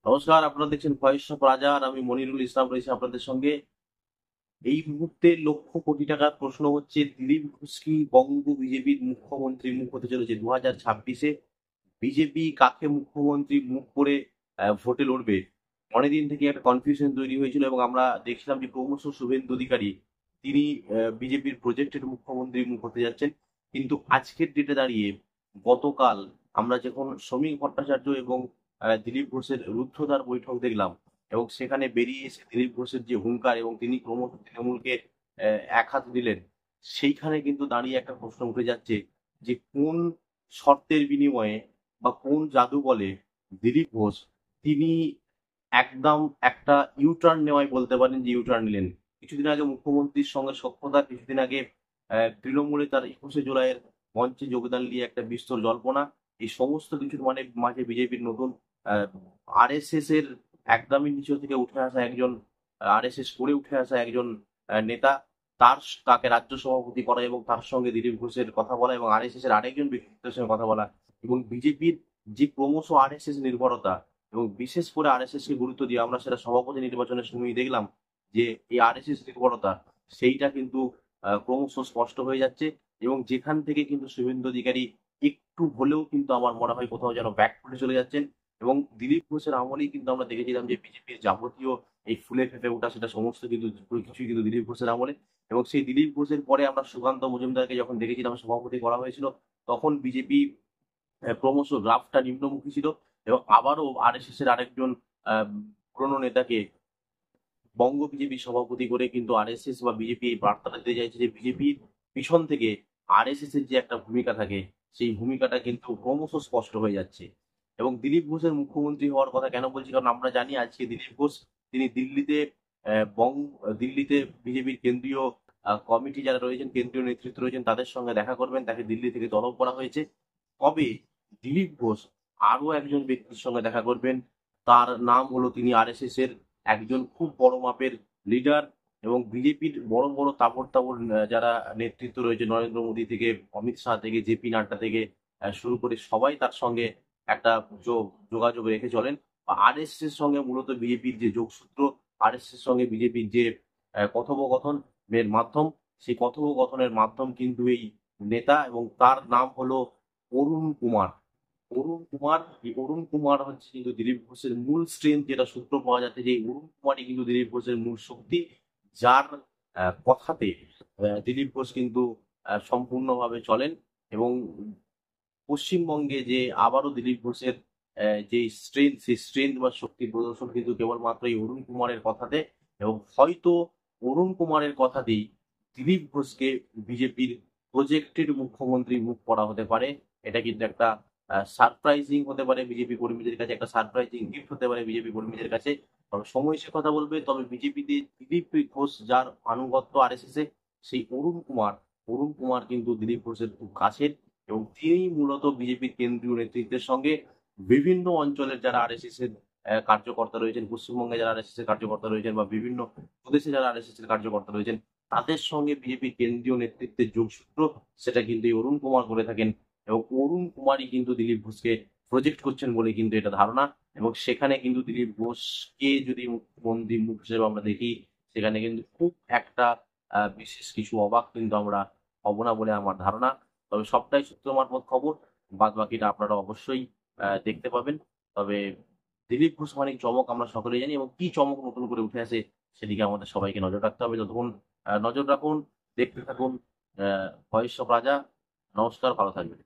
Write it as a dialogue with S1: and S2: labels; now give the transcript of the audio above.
S1: নমস্কার, আপনারা দেখছেন ভয়েস অফ রাজা আর আমি মনিরুল ইসলাম রয়েছি আপনাদের সঙ্গে। এই মুহূর্তে লক্ষ কোটি টাকার প্রশ্ন হচ্ছে, দিলীপ ঘোষ কি বঙ্গ বিজেপির মুখ্যমন্ত্রী মুখ হতে চলেছে 2026-এ? বিজেপি কাকে মুখ্যমন্ত্রী মুখ করে ভোটে লড়বে? অনেকদিন থেকে একটা কনফিউশন তৈরি হয়েছিল এবং আমরা দেখছিলাম যে ক্রমশ শুভেন্দু অধিকারী তিনি বিজেপির প্রজেক্টেড মুখ্যমন্ত্রী মুখ হতে যাচ্ছেন। কিন্তু আজকের ডেটে দাঁড়িয়ে গতকাল আমরা যখন শ্রমিক ভট্টাচার্য এবং দিলীপ ঘোষের রুদ্ধদ্বার বৈঠক দেখলাম, এবং সেখানে বেরিয়ে এসে দিলীপ ঘোষের যে হুঙ্কার এবং তিনি ক্রমশ তৃণমূলকে এক হাত দিলেন, সেইখানে কিন্তু দাঁড়িয়ে একটা প্রশ্ন উঠে যাচ্ছে যে কোন শর্তের বিনিময়ে বা কোন জাদু বলে দিলীপ ঘোষ তিনি একদম একটা ইউটার্ন নেওয়াই বলতে পারেন যে ইউটার্ন নিলেন। কিছুদিন আগে মুখ্যমন্ত্রীর সঙ্গে সখ্যতা, কিছুদিন আগে তৃণমূলে তার 21শে জুলাইয়ের মঞ্চে যোগদান নিয়ে একটা বিস্তর জল্পনা, এই সমস্ত কিছুর মাঝে বিজেপির নতুন আরএসএস এর একদমই নিচু থেকে উঠে আসা একজন, আরএসএস করে উঠে আসা একজন নেতা, তাকে রাজ্য সভাপতি করা এবং তার সঙ্গে দিলীপ ঘোষের কথা বলা এবং আরএসএস এর আরেকজন ব্যক্তিত্বের সঙ্গে কথা বলা, এবং বিজেপির যে ক্রমশ আরএসএস নির্ভরতা এবং বিশেষ করে আরএসএস কে গুরুত্ব দিয়ে আমরা সেটা সভাপতি নির্বাচনের সময় দেখলাম যে এই আরএসএস নির্ভরতা সেইটা কিন্তু ক্রমশ স্পষ্ট হয়ে যাচ্ছে। এবং যেখান থেকে কিন্তু শুভেন্দু অধিকারী একটু হলেও কিন্তু আমার মনে হয় কোথাও যেন ব্যাকফুটে চলে যাচ্ছেন। এবং দিলীপ ঘোষের আমলেই কিন্তু আমরা দেখেছিলাম যে বিজেপির যাবতীয় এই ফুলে ফেঁপে ওঠা সেটা সমস্ত কিন্তু কিছুই কিন্তু দিলীপ ঘোষের আমলে। এবং সেই দিলীপ ঘোষের পরে আমরা সুকান্ত মজুমদারকে যখন দেখেছিলাম সভাপতি করা হয়েছিল, তখন বিজেপি ক্রমশ গ্রাফটা নিম্নমুখী ছিল এবং আবারও আরএসএস এর আরেকজন আহ, পুরনো নেতাকে বঙ্গ বিজেপি সভাপতি করে কিন্তু আরএসএস বা বিজেপি এই বার্তাটা দিতে চাইছে যে বিজেপির পিছন থেকে আরএসএস এর যে একটা ভূমিকা থাকে, সেই ভূমিকাটা কিন্তু ক্রমশ স্পষ্ট হয়ে যাচ্ছে। এবং দিলীপ ঘোষের মুখ্যমন্ত্রী হওয়ার কথা কেন বলছি, কারণ আমরা জানি আজকে দিলীপ ঘোষ তিনি দিল্লিতে দিল্লিতে বিজেপির কেন্দ্রীয় কমিটি যারা রয়েছেন, কেন্দ্রীয় নেতৃত্ব রয়েছেন, তাদের সঙ্গে দেখা করবেন। তাকে দিল্লি থেকে তলব করা হয়েছে। তবে দিলীপ ঘোষ আরো একজন ব্যক্তির সঙ্গে দেখা করবেন। তার নাম হলো, তিনি আরএসএস এর একজন খুব বড় মাপের লিডার এবং বিজেপির বড় বড় তাবড় তাবড় যারা নেতৃত্ব রয়েছে, নরেন্দ্র মোদী থেকে অমিত শাহ থেকে জেপি নাড্ডা থেকে শুরু করে সবাই তার সঙ্গে একটা যোগাযোগ রেখে চলেন। আরএসএস এর সঙ্গে মূলত বিজেপির যে যোগসূত্র, আরএসএস এর সঙ্গে বিজেপির যে কথোপকথন এর মাধ্যম, সেই কথোপকথনের মাধ্যম কিন্তু এই নেতা, এবং তার নাম হলো অরুণ কুমার। এই অরুণ কুমার হচ্ছে কিন্তু দিলীপ ঘোষের মূল স্ট্রেংথ, যেটা সূত্র পাওয়া যাচ্ছে যে এই অরুণ কুমারই কিন্তু দিলীপ ঘোষের মূল শক্তি, যার কথাতে দিলীপ ঘোষ কিন্তু সম্পূর্ণভাবে চলেন। এবং পশ্চিমবঙ্গে যে আবারও দিলীপ ঘোষের যে স্ট্রেংথ, সেই স্ট্রেংথ বা শক্তি প্রদর্শন কিন্তু কেবলমাত্র এই অরুণ কুমারের কথাতে। এবং হয়তো অরুণ কুমারের কথাতেই দিলীপ ঘোষকে বিজেপির প্রজেক্টেড মুখ্যমন্ত্রী মুখ করা হতে পারে। এটা কিন্তু একটা সারপ্রাইজিং হতে পারে বিজেপি কর্মীদের কাছে, একটা সারপ্রাইজিং গিফট হতে পারে বিজেপি কর্মীদের কাছে। তবে সময় সে কথা বলবে। তবে বিজেপিতে দিলীপ ঘোষ যার আনুগত্য আরএসএস এ, সেই অরুণ কুমার কিন্তু দিলীপ ঘোষের খুব কাছের। এবং তিনি মূলত বিজেপির কেন্দ্রীয় নেতৃত্বের সঙ্গে বিভিন্ন অঞ্চলের যারা আরএসএস এর কার্যকর্তা রয়েছেন, পশ্চিমবঙ্গে যারা আরএসএস এর কার্যকর্তা রয়েছেন বা বিভিন্ন প্রদেশে যারা আরএসএস এর কার্যকর্তা রয়েছেন, তাদের সঙ্গে বিজেপির কেন্দ্রীয় নেতৃত্বের যোগসূত্র সেটা কিন্তু এই অরুণ কুমার করে থাকেন। এবং অরুণ কুমারই কিন্তু দিলীপ ঘোষকে প্রজেক্ট করছেন বলে কিন্তু এটা ধারণা। এবং সেখানে কিন্তু দিলীপ ঘোষকে যদি মুখ্যমন্ত্রী মুখ হিসেবে আমরা দেখি, সেখানে কিন্তু খুব একটা বিশেষ কিছু অবাক কিন্তু আমরা হব না বলে আমার ধারণা। তবে সবটাই সূত্র মারফত খবর, বাদ বাকিটা আপনারা অবশ্যই দেখতে পাবেন। তবে দিলীপ ঘোষ মানে চমক আমরা সকলেই জানি, এবং কি চমক নতুন করে উঠে আসে সেদিকে আমাদের সবাইকে নজর রাখতে হবে। ততক্ষণ নজর রাখুন, দেখতে থাকুন ভয়েস অফ রাজা। নমস্কার, ভালো থাকবেন।